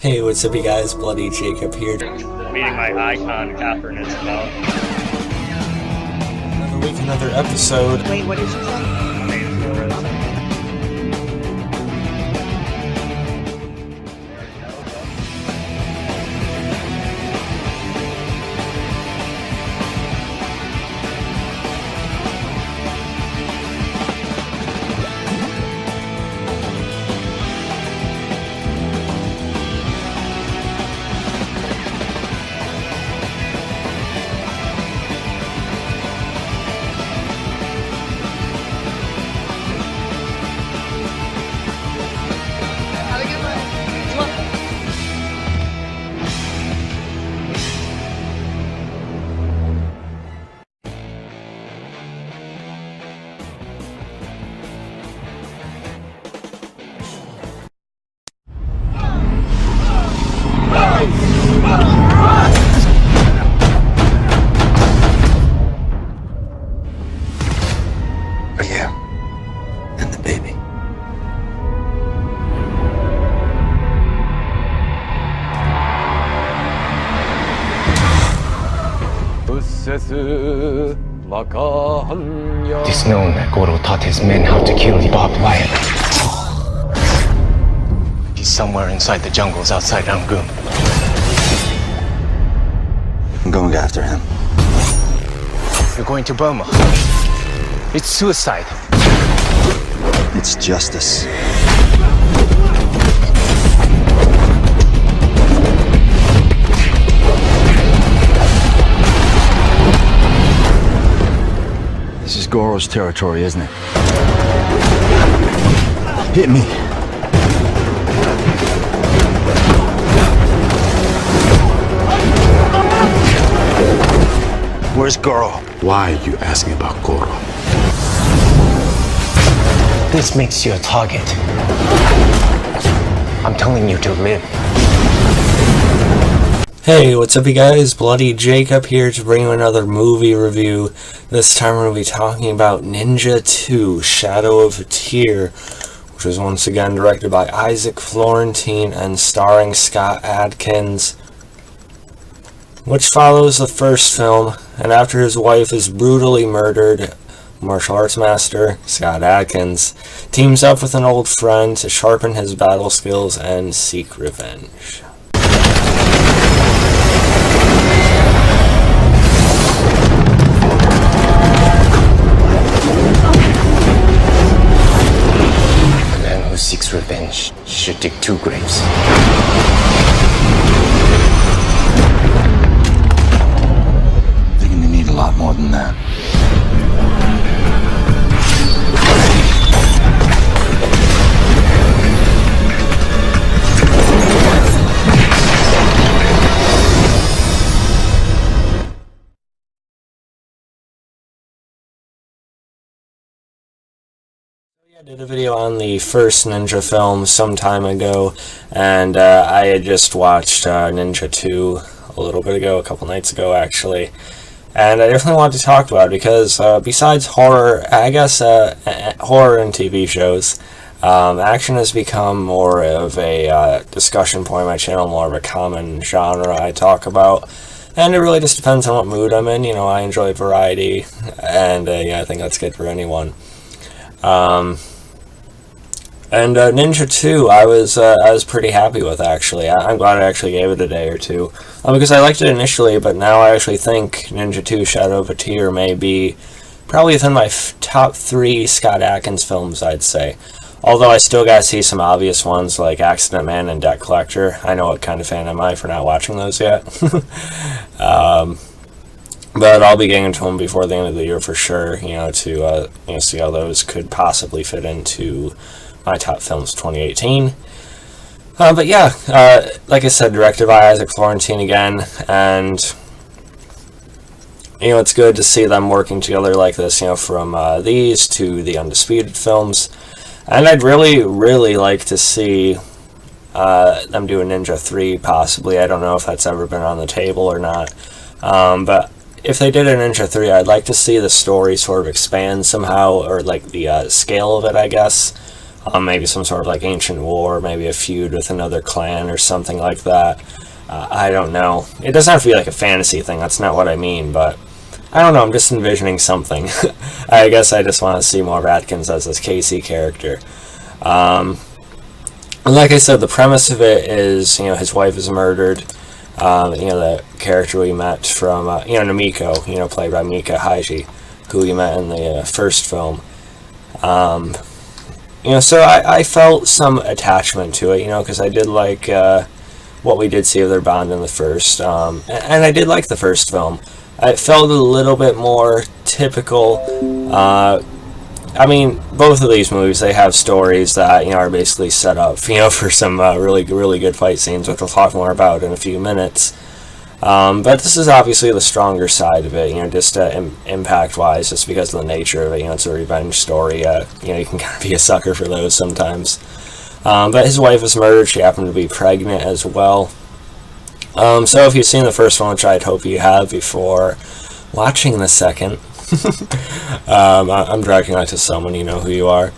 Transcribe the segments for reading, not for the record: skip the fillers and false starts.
Hey, what's up you guys? Bloody Jacob here. Meeting my icon, Catherine Isabel. Another week, another episode. Wait, what did you say? Yeah, and the baby. It's known that Goro taught his men how to kill the barbed wire. He's somewhere inside the jungles outside Rangoon. I'm going after him. You're going to Burma. It's suicide. It's justice. This is Goro's territory, isn't it? Hit me. Where's Goro? Why are you asking about Goro? This makes you a target. I'm telling you to live. Hey, what's up you guys? Bloody Jacob here to bring you another movie review. This time we're going to be talking about Ninja 2, Shadow of a Tear, which was once again directed by Isaac Florentine and starring Scott Adkins, which follows the first film, and after his wife is brutally murdered, martial arts master Scott Adkins teams up with an old friend to sharpen his battle skills and seek revenge. A man who seeks revenge should dig 2 graves. They're gonna need a lot more than that. I did a video on the first Ninja film some time ago, and I had just watched Ninja 2 a little bit ago, a couple nights ago actually, and I definitely wanted to talk about it because besides horror, I guess horror and TV shows, action has become more of a discussion point on my channel, more of a common genre I talk about. And it really just depends on what mood I'm in. You know, I enjoy variety, and I think that's good for anyone. And Ninja 2, I was pretty happy with, actually. I'm glad I actually gave it a day or two. Because I liked it initially, but now I actually think Ninja 2 Shadow of a Tear may be probably within my top 3 Scott Adkins films, I'd say. Although I still gotta see some obvious ones like Accident Man and Debt Collector. I know what kind of fan am I for not watching those yet. But I'll be getting into them before the end of the year for sure, to see how those could possibly fit into my top films 2018. But yeah, like I said, directed by Isaac Florentine again, and it's good to see them working together like this, from these to the Undisputed films. And I'd really, really like to see them do a Ninja 3, possibly. I don't know if that's ever been on the table or not. But if they did a Ninja 3, I'd like to see the story sort of expand somehow, or like the scale of it, I guess. maybe some sort of like ancient war, maybe a feud with another clan or something like that. I don't know. It doesn't have to be like a fantasy thing, that's not what I mean, but I don't know, I'm just envisioning something. I guess I just want to see more of Adkins as this Casey character. And like I said, the premise of it is, his wife is murdered. The character we met from, Namiko, played by Mika Haiji, who we met in the first film. So I felt some attachment to it, because I did like what we did see of their bond in the first. And I did like the first film. It felt a little bit more typical. Both of these movies, they have stories that, are basically set up, for some really good fight scenes, which we'll talk more about in a few minutes. But this is obviously the stronger side of it, just impact-wise, just because of the nature of it. It's a revenge story. You can kind of be a sucker for those sometimes. But his wife was murdered. She happened to be pregnant as well. So if you've seen the first one, which I'd hope you have before watching the second, I'm directing that to someone, you know who you are.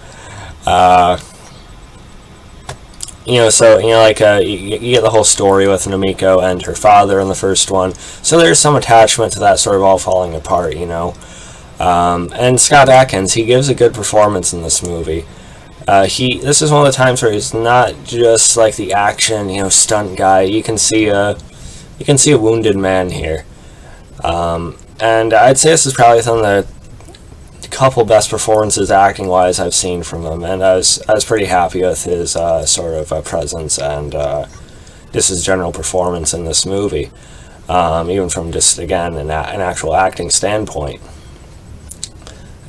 You get the whole story with Namiko and her father in the first one, so there's some attachment to that sort of all falling apart, And Scott Adkins, he gives a good performance in this movie. This is one of the times where he's not just like the action, stunt guy. You can see a wounded man here, and I'd say this is probably some of the couple best performances acting-wise I've seen from him, and I was pretty happy with his sort of presence and just his general performance in this movie, even from just again an actual acting standpoint.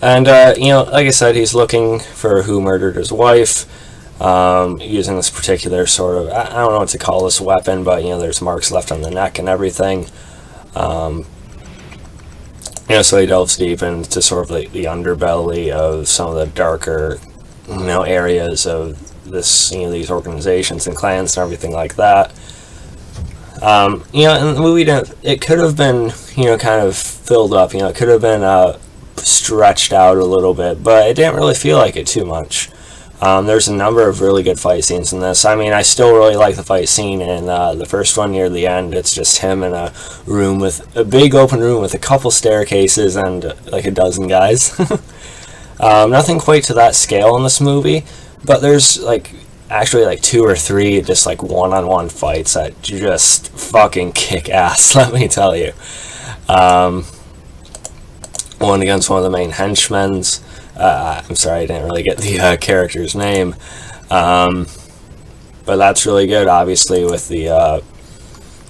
And, like I said, he's looking for who murdered his wife, using this particular sort of, I don't know what to call this weapon, but, there's marks left on the neck and everything. So he delves deep into sort of the underbelly of some of the darker, areas of this, these organizations and clans and everything like that. And the movie, it could have been, kind of filled up, it could have been, stretched out a little bit, but it didn't really feel like it too much. There's a number of really good fight scenes in this. I still really like the fight scene in the first one near the end. It's just him in a big open room with a couple staircases and like a dozen guys. Nothing quite to that scale in this movie, but there's actually like 2 or 3 just like one-on-one fights that just fucking kick ass, let me tell you. One against one of the main henchmen. I'm sorry, I didn't really get the character's name. But that's really good, obviously, with the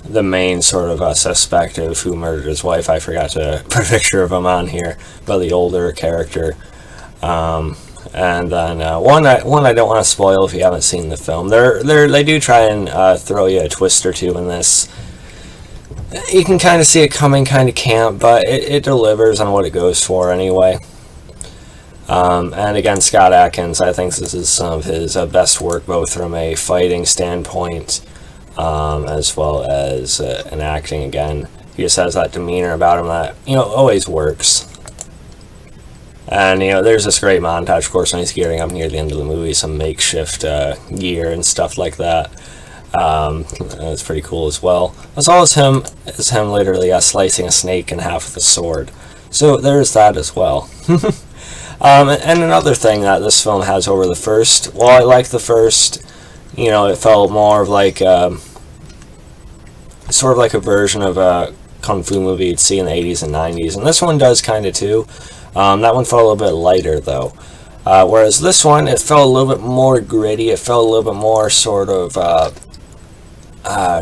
main sort of suspect of who murdered his wife. I forgot to put a picture of him on here, but the older character. And then one I don't want to spoil if you haven't seen the film. They do try and throw you a twist or two in this. You can kind of see it coming, kind of can't, but it delivers on what it goes for anyway. And again, Scott Adkins, I think this is some of his best work, both from a fighting standpoint as well as an acting. Again, he just has that demeanor about him that always works. And there's this great montage, of course, when he's gearing up near the end of the movie, some makeshift gear and stuff like that. It's pretty cool as well. As well as him literally slicing a snake in half with a sword. So there's that as well. And another thing that this film has over the first, while I like the first, it felt more of like sort of like a version of a kung fu movie you'd see in the 80s and 90s, and this one does kind of too. That one felt a little bit lighter though. Whereas this one, it felt a little bit more gritty. It felt a little bit more sort of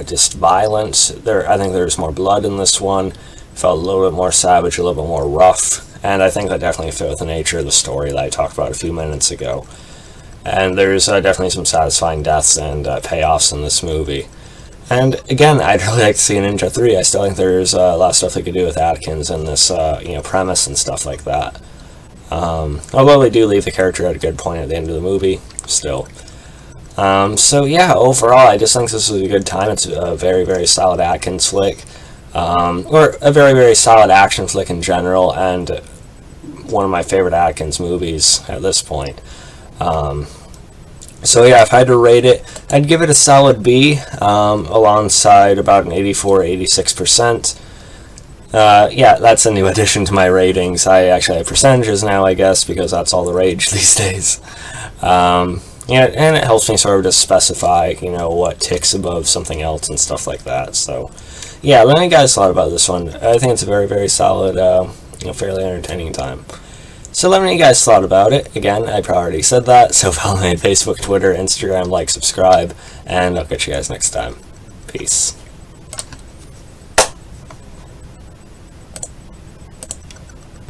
just violent. I think there's more blood in this one. It felt a little bit more savage, a little bit more rough. And I think that definitely fit with the nature of the story that I talked about a few minutes ago. And there's definitely some satisfying deaths and payoffs in this movie. And again, I'd really like to see a Ninja 3. I still think there's a lot of stuff they could do with Adkins and this premise and stuff like that. Although they do leave the character at a good point at the end of the movie, still. So yeah, overall, I just think this was a good time. It's a very, very solid Adkins flick. Or a very, very solid action flick in general, and one of my favorite Adkins movies at this point. So yeah, if I had to rate it, I'd give it a solid B, alongside about an 86%. Yeah, that's a new addition to my ratings. I actually have percentages now, I guess, because that's all the rage these days. Yeah, and it helps me sort of just specify, what ticks above something else and stuff like that. So, yeah, let me guys thought about this one. I think it's a very, very solid, fairly entertaining time. So let me know you guys thought about it. Again, I probably already said that, so follow me on Facebook, Twitter, Instagram, like, subscribe, and I'll catch you guys next time. Peace.